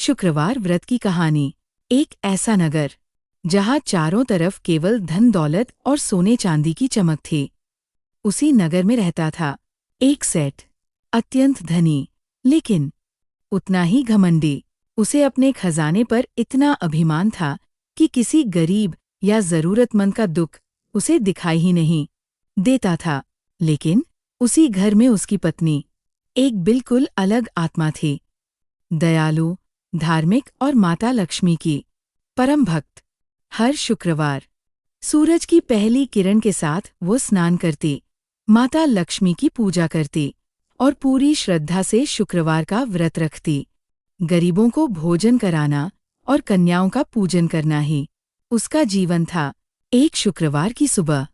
शुक्रवार व्रत की कहानी। एक ऐसा नगर जहाँ चारों तरफ केवल धन दौलत और सोने चांदी की चमक थी। उसी नगर में रहता था एक सेठ, अत्यंत धनी, लेकिन उतना ही घमंडी। उसे अपने खजाने पर इतना अभिमान था कि किसी गरीब या जरूरतमंद का दुख उसे दिखाई ही नहीं देता था। लेकिन उसी घर में उसकी पत्नी एक बिल्कुल अलग आत्मा थी, दयालु, धार्मिक और माता लक्ष्मी की परम भक्त। हर शुक्रवार सूरज की पहली किरण के साथ वो स्नान करती, माता लक्ष्मी की पूजा करती और पूरी श्रद्धा से शुक्रवार का व्रत रखती। गरीबों को भोजन कराना और कन्याओं का पूजन करना ही उसका जीवन था। एक शुक्रवार की सुबह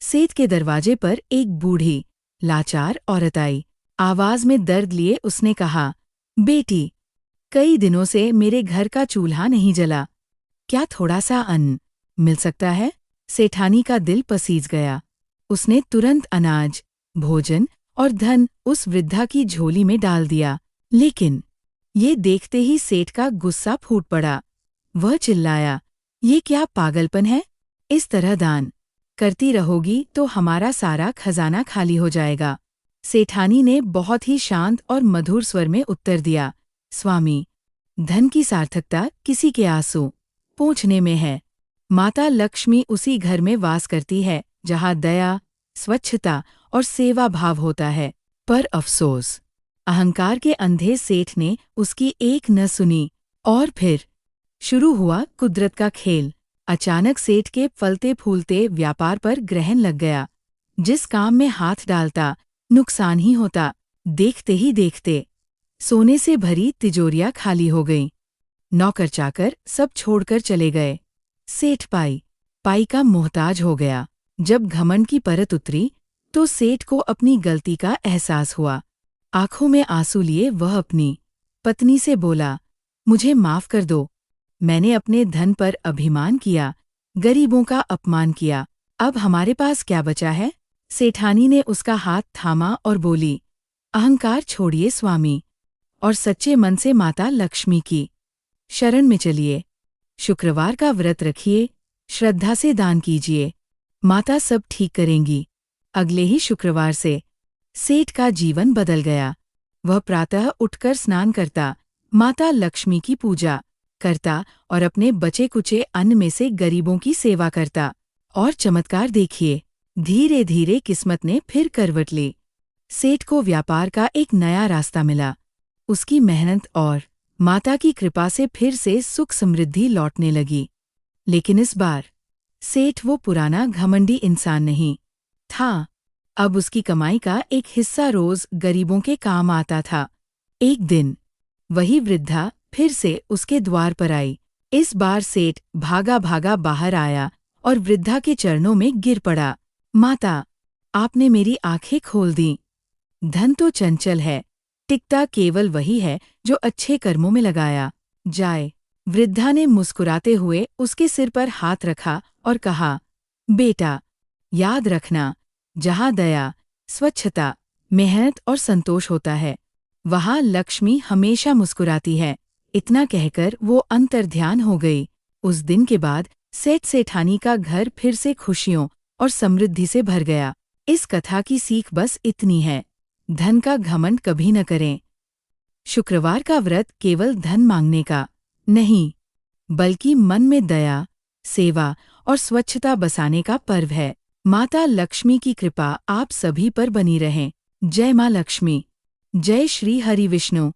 सेठ के दरवाजे पर एक बूढ़ी, लाचार औरत आई। आवाज में दर्द लिए उसने कहा, बेटी, कई दिनों से मेरे घर का चूल्हा नहीं जला, क्या थोड़ा सा अन्न मिल सकता है? सेठानी का दिल पसीज गया। उसने तुरंत अनाज, भोजन और धन उस वृद्धा की झोली में डाल दिया। लेकिन ये देखते ही सेठ का गुस्सा फूट पड़ा। वह चिल्लाया, ये क्या पागलपन है? इस तरह दान करती रहोगी तो हमारा सारा खजाना खाली हो जाएगा। सेठानी ने बहुत ही शांत और मधुर स्वर में उत्तर दिया, स्वामी, धन की सार्थकता किसी के आंसू पोंछने में है। माता लक्ष्मी उसी घर में वास करती है जहाँ दया, स्वच्छता और सेवा भाव होता है। पर अफसोस, अहंकार के अंधे सेठ ने उसकी एक न सुनी और फिर शुरू हुआ कुदरत का खेल। अचानक सेठ के फलते फूलते व्यापार पर ग्रहण लग गया। जिस काम में हाथ डालता नुकसान ही होता। देखते ही देखते सोने से भरी तिजोरियां खाली हो गईं। नौकर चाकर सब छोड़कर चले गए। सेठ पाई का मोहताज हो गया। जब घमंड की परत उतरी तो सेठ को अपनी गलती का एहसास हुआ। आंखों में आंसू लिए वह अपनी पत्नी से बोला, मुझे माफ कर दो, मैंने अपने धन पर अभिमान किया, गरीबों का अपमान किया। अब हमारे पास क्या बचा है? सेठानी ने उसका हाथ थामा और बोली, अहंकार छोड़िए स्वामी, और सच्चे मन से माता लक्ष्मी की शरण में चलिए। शुक्रवार का व्रत रखिए, श्रद्धा से दान कीजिए, माता सब ठीक करेंगी। अगले ही शुक्रवार से सेठ का जीवन बदल गया। वह प्रातः उठकर स्नान करता, माता लक्ष्मी की पूजा करता और अपने बचे कुचे अन्न में से गरीबों की सेवा करता। और चमत्कार देखिए, धीरे धीरे किस्मत ने फिर करवट ली। सेठ को व्यापार का एक नया रास्ता मिला। उसकी मेहनत और माता की कृपा से फिर से सुख समृद्धि लौटने लगी। लेकिन इस बार सेठ वो पुराना घमंडी इंसान नहीं था। अब उसकी कमाई का एक हिस्सा रोज गरीबों के काम आता था। एक दिन वही वृद्धा फिर से उसके द्वार पर आई। इस बार सेठ भागा भागा बाहर आया और वृद्धा के चरणों में गिर पड़ा। माता, आपने मेरी आंखें खोल दी। धन तो चंचल है, टिकता केवल वही है जो अच्छे कर्मों में लगाया जाए। वृद्धा ने मुस्कुराते हुए उसके सिर पर हाथ रखा और कहा, बेटा, याद रखना, जहाँ दया, स्वच्छता, मेहनत और संतोष होता है, वहाँ लक्ष्मी हमेशा मुस्कुराती है। इतना कहकर वो अंतर्ध्यान हो गई। उस दिन के बाद सेठ सेठानी का घर फिर से खुशियों और समृद्धि से भर गया। इस कथा की सीख बस इतनी है, धन का घमंड कभी न करें। शुक्रवार का व्रत केवल धन मांगने का नहीं, बल्कि मन में दया, सेवा और स्वच्छता बसाने का पर्व है। माता लक्ष्मी की कृपा आप सभी पर बनी रहे। जय मां लक्ष्मी। जय श्री हरि विष्णु।